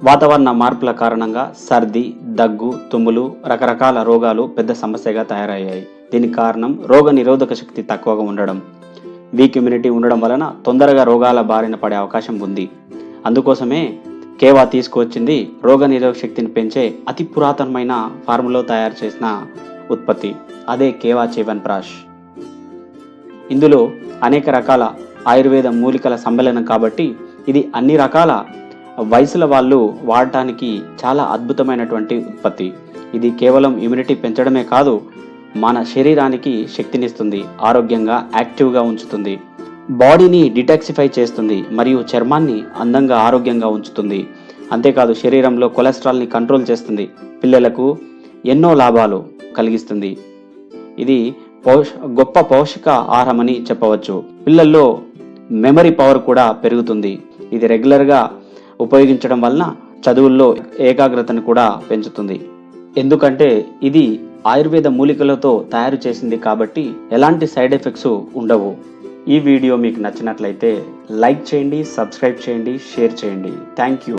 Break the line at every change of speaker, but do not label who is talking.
వాతావరణ మార్పుల కారణంగా సర్ది, దగ్గు, తుమ్ములు, రకరకాల రోగాలు పెద్ద సమస్యగా తయారయ్యాయి. దీనికి కారణం రోగ నిరోధక శక్తి తక్కువగా ఉండడం. వీక్ ఇమ్యూనిటీ ఉండడం వలన తొందరగా రోగాల బారిన పడే అవకాశం ఉంది. అందుకోసమే కేవా తీసుకువచ్చింది రోగ నిరోధక శక్తిని పెంచే అతి పురాతనమైన ఫార్ములో తయారు చేసిన ఉత్పత్తి. అదే కేవా చ్యవన్ప్రాష్. ఇందులో అనేక రకాల ఆయుర్వేద మూలికల సమ్మేళనం కాబట్టి ఇది అన్ని రకాల వయసుల వాళ్ళు వాడటానికి చాలా అద్భుతమైనటువంటి ఉత్పత్తి. ఇది కేవలం ఇమ్యూనిటీ పెంచడమే కాదు, మన శరీరానికి శక్తినిస్తుంది, ఆరోగ్యంగా యాక్టివ్గా ఉంచుతుంది, బాడీని డిటాక్సిఫై చేస్తుంది మరియు చర్మాన్ని అందంగా ఆరోగ్యంగా ఉంచుతుంది. అంతేకాదు శరీరంలో కొలెస్ట్రాల్ని కంట్రోల్ చేస్తుంది, పిల్లలకు ఎన్నో లాభాలు కలిగిస్తుంది. ఇది గొప్ప పౌష్టిక ఆహారమని చెప్పవచ్చు. పిల్లల్లో మెమరీ పవర్ కూడా పెరుగుతుంది. ఇది రెగ్యులర్గా ఉపయోగించడం వలన చదువుల్లో ఏకాగ్రతను కూడా పెంచుతుంది. ఎందుకంటే ఇది ఆయుర్వేద మూలికలతో తయారు చేసింది కాబట్టి ఎలాంటి సైడ్ ఎఫెక్ట్స్ ఉండవు. ఈ వీడియో మీకు నచ్చినట్లయితే లైక్ చేయండి, సబ్స్క్రైబ్ చేయండి, షేర్ చేయండి. Thank you.